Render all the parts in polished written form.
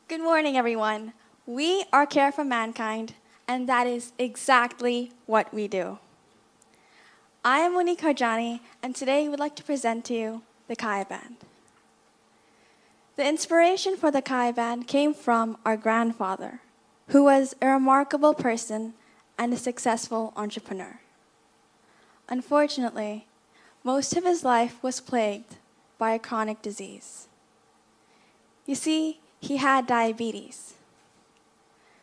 Good morning, everyone. We are Care for Mankind, and that is exactly what we do. I am Monique Harjani, and today we would like to present to you the Kaya Band. The inspiration for the Kaya Band came from our grandfather, who was a remarkable person and a successful entrepreneur. Unfortunately, most of his life was plagued by a chronic disease. You see, he had diabetes.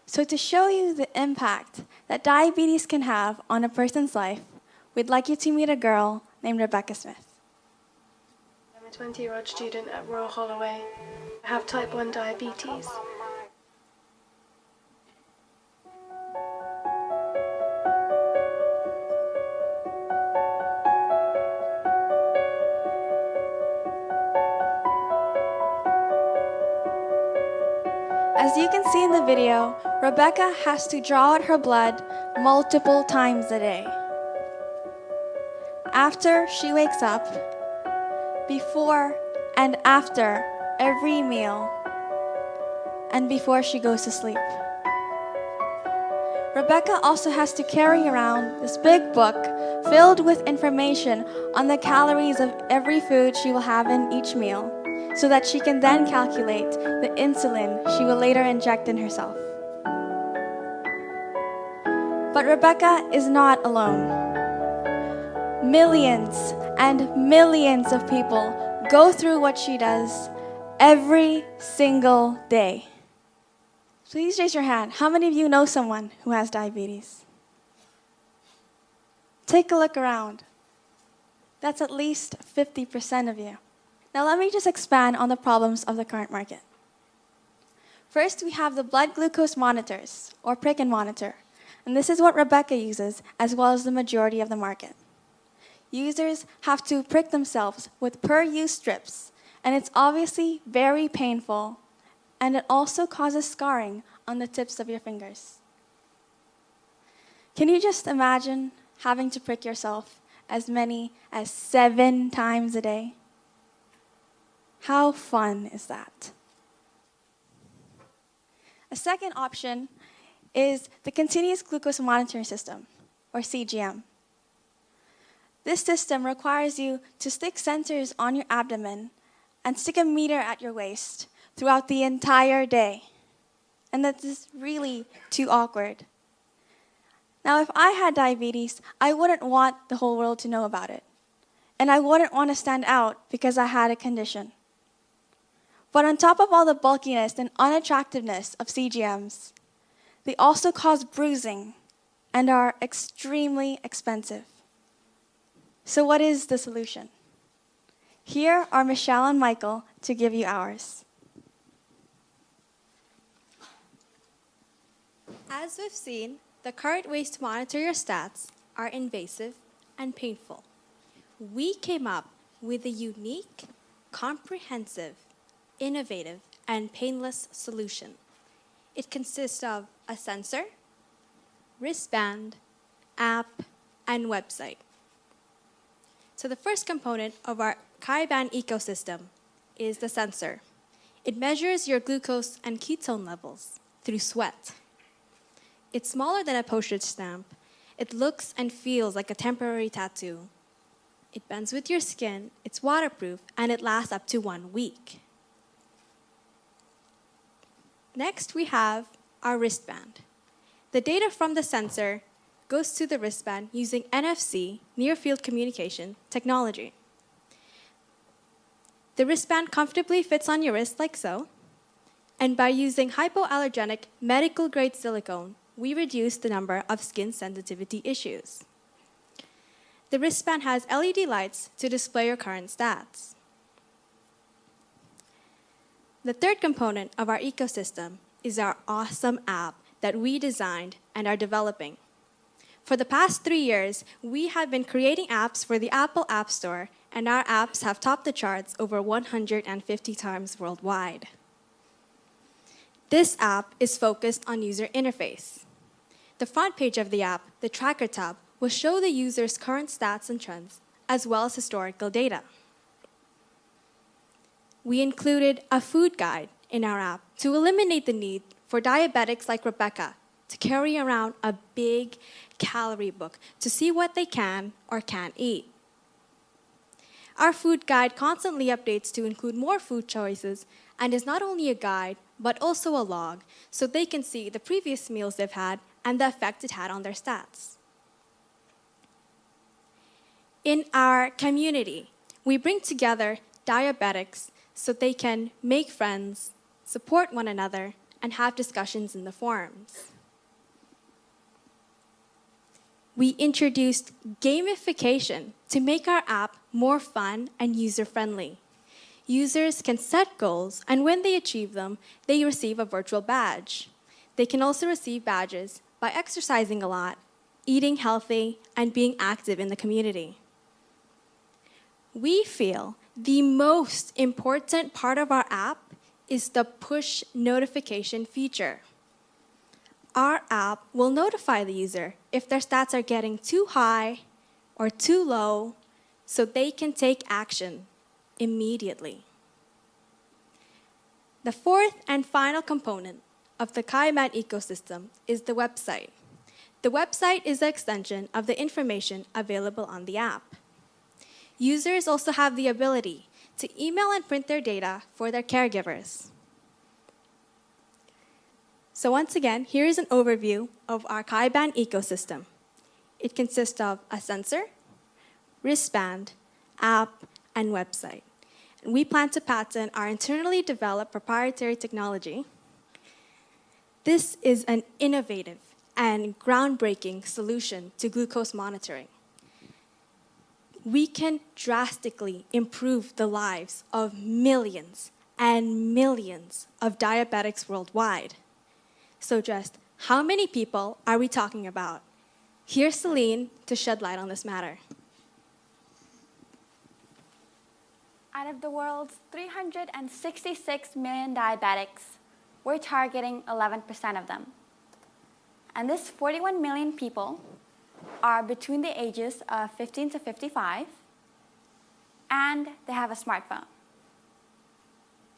So to show you the impact that diabetes can have on a person's life, we'd like you to meet a girl named Rebecca Smith. I'm a 20-year-old student at Royal Holloway. I have type 1 diabetes. As you can see in the video, Rebecca has to draw out her blood multiple times a day. After she wakes up, before and after every meal, and before she goes to sleep. Rebecca also has to carry around this big book filled with information on the calories of every food she will have in each meal, so that she can then calculate the insulin she will later inject in herself. But Rebecca is not alone. Millions and millions of people go through what she does every single day. Please raise your hand. How many of you know someone who has diabetes? Take a look around. That's at least 50% of you. Now let me just expand on the problems of the current market. First, we have the blood glucose monitors, or prick and monitor. And this is what Rebecca uses, as well as the majority of the market. Users have to prick themselves with per-use strips, and it's obviously very painful, and it also causes scarring on the tips of your fingers. Can you just imagine having to prick yourself as many as 7 times a day? How fun is that? A second option is the continuous glucose monitoring system, or CGM. This system requires you to stick sensors on your abdomen and stick a meter at your waist throughout the entire day. And that is really too awkward. Now, if I had diabetes, I wouldn't want the whole world to know about it. And I wouldn't want to stand out because I had a condition. But on top of all the bulkiness and unattractiveness of CGMs, they also cause bruising and are extremely expensive. So what is the solution? Here are Michelle and Michael to give you ours. As we've seen, the current ways to monitor your stats are invasive and painful. We came up with a unique, comprehensive, innovative, and painless solution. It consists of a sensor, wristband, app, and website. So the first component of our Kaya Band ecosystem is the sensor. It measures your glucose and ketone levels through sweat. It's smaller than a postage stamp. It looks and feels like a temporary tattoo. It bends with your skin, it's waterproof, and it lasts up to 1 week. Next, we have our wristband. The data from the sensor goes to the wristband using NFC, near-field communication, technology. The wristband comfortably fits on your wrist like so, and by using hypoallergenic medical-grade silicone, we reduce the number of skin sensitivity issues. The wristband has LED lights to display your current stats. The third component of our ecosystem is our awesome app that we designed and are developing. For the past 3 years, we have been creating apps for the Apple App Store, and our apps have topped the charts over 150 times worldwide. This app is focused on user interface. The front page of the app, the Tracker tab, will show the user's current stats and trends, as well as historical data. We included a food guide in our app to eliminate the need for diabetics like Rebecca to carry around a big calorie book to see what they can or can't eat. Our food guide constantly updates to include more food choices and is not only a guide, but also a log, so they can see the previous meals they've had and the effect it had on their stats. In our community, we bring together diabetics so they can make friends, support one another, and have discussions in the forums. We introduced gamification to make our app more fun and user-friendly. Users can set goals, and when they achieve them, they receive a virtual badge. They can also receive badges by exercising a lot, eating healthy, and being active in the community. We feel the most important part of our app is the push notification feature. Our app will notify the user if their stats are getting too high or too low so they can take action immediately. The fourth and final component of the Kaiban ecosystem is the website. The website is the extension of the information available on the app. Users also have the ability to email and print their data for their caregivers. So once again, here is an overview of our Kaiban ecosystem. It consists of a sensor, wristband, app, and website. And we plan to patent our internally developed proprietary technology. This is an innovative and groundbreaking solution to glucose monitoring. We can drastically improve the lives of millions and millions of diabetics worldwide. So just how many people are we talking about? Here's Celine to shed light on this matter. Out of the world's 366 million diabetics, we're targeting 11% of them. And this 41 million people are between the ages of 15 to 55, and they have a smartphone.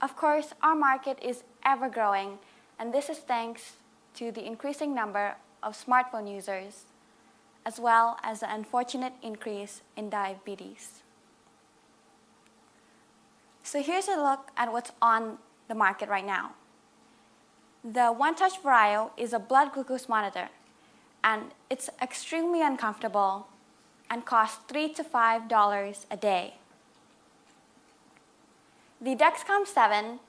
Of course, our market is ever growing, and this is thanks to the increasing number of smartphone users, as well as the unfortunate increase in diabetes. So here's a look at what's on the market right now. The One-Touch Vario is a blood glucose monitor, and it's extremely uncomfortable and costs $3 to $5 a day. The Dexcom 7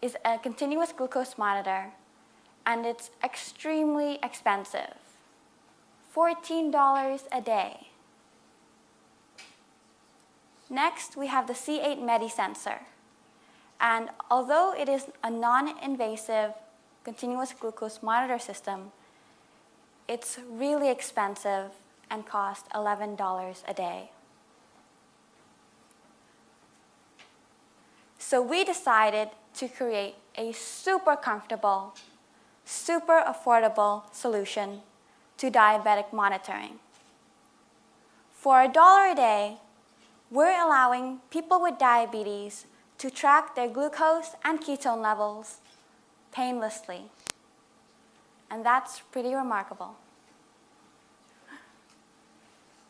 is a continuous glucose monitor, and it's extremely expensive, $14 a day. Next, we have the C8 MediSensor, and although it is a non-invasive continuous glucose monitor system, it's really expensive and costs $11 a day. So we decided to create a super comfortable, super affordable solution to diabetic monitoring. For $1 a day, we're allowing people with diabetes to track their glucose and ketone levels painlessly. And that's pretty remarkable.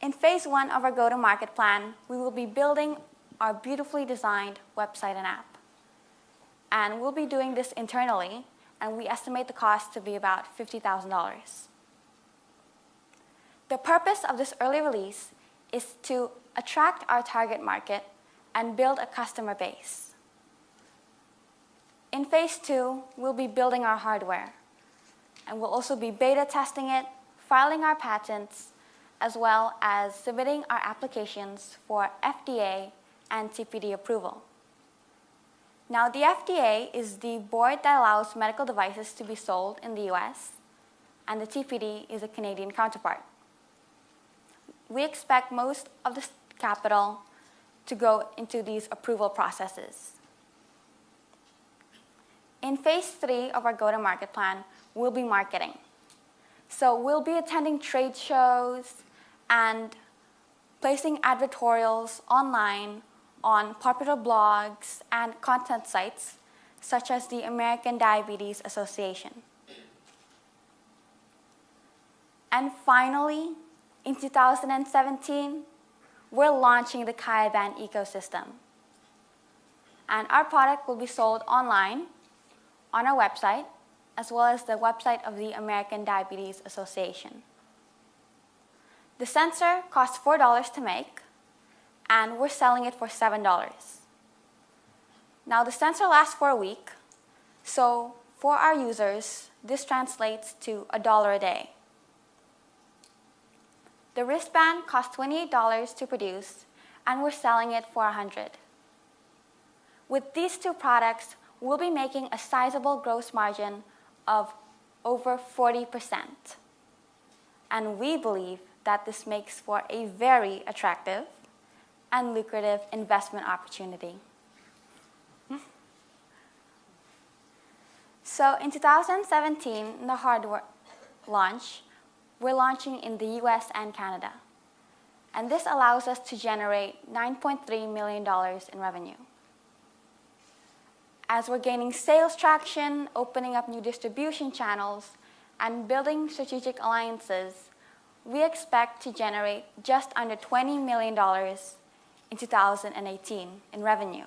In phase 1 of our go-to-market plan, we will be building our beautifully designed website and app. And we'll be doing this internally, and we estimate the cost to be about $50,000. The purpose of this early release is to attract our target market and build a customer base. In phase 2, we'll be building our hardware, and we'll also be beta testing it, filing our patents, as well as submitting our applications for FDA and TPD approval. Now, the FDA is the board that allows medical devices to be sold in the US, and the TPD is a Canadian counterpart. We expect most of the capital to go into these approval processes. In phase 3 of our go-to-market plan, we'll be marketing. So we'll be attending trade shows and placing advertorials online on popular blogs and content sites such as the American Diabetes Association. And finally, in 2017, we're launching the Kaya-band ecosystem. And our product will be sold online on our website, as well as the website of the American Diabetes Association. The sensor costs $4 to make, and we're selling it for $7. Now, the sensor lasts for a week, so for our users, this translates to $1 a day. The wristband costs $28 to produce, and we're selling it for $100. With these two products, we'll be making a sizable gross margin of over 40%. And we believe that this makes for a very attractive and lucrative investment opportunity. So in 2017, the hardware launch, we're launching in the US and Canada. And this allows us to generate $9.3 million in revenue. As we're gaining sales traction, opening up new distribution channels, and building strategic alliances, we expect to generate just under $20 million in 2018 in revenue.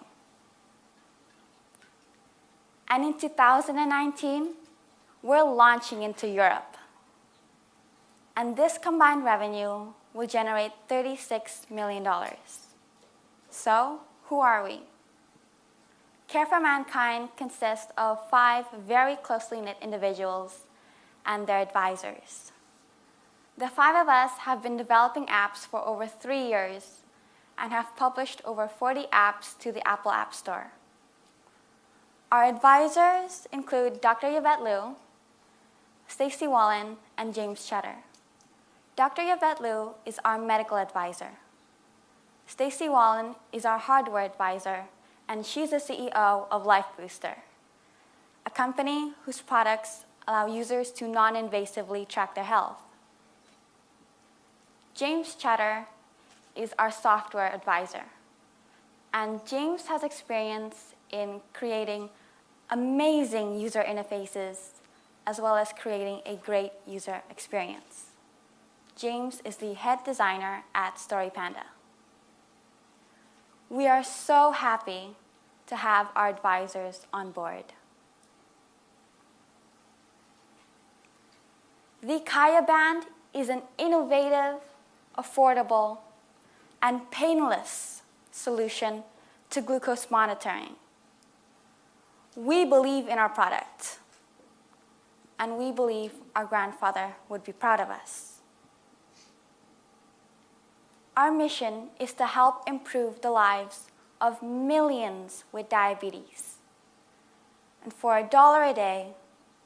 And in 2019, we're launching into Europe. And this combined revenue will generate $36 million. So, who are we? Care for Mankind consists of 5 very closely knit individuals and their advisors. The 5 of us have been developing apps for over 3 years and have published over 40 apps to the Apple App Store. Our advisors include Dr. Yvette Liu, Stacy Wallen, and James Cheddar. Dr. Yvette Liu is our medical advisor. Stacy Wallen is our hardware advisor, and she's the CEO of Life Booster, a company whose products allow users to non-invasively track their health. James Cheddar is our software advisor, and James has experience in creating amazing user interfaces as well as creating a great user experience. James is the head designer at StoryPanda. We are so happy to have our advisors on board. The Kaya-band is an innovative, affordable, and painless solution to glucose monitoring. We believe in our product, and we believe our grandfather would be proud of us. Our mission is to help improve the lives of millions with diabetes. And for $1 a day,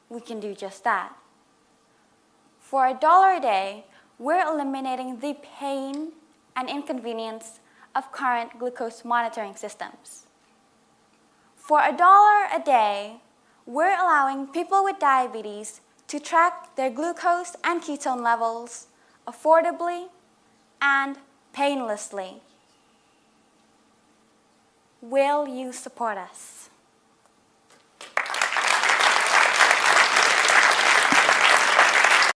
we can do just that. For $1 a day, we're eliminating the pain and inconvenience of current glucose monitoring systems. For $1 a day, we're allowing people with diabetes to track their glucose and ketone levels affordably and painlessly. Will you support us?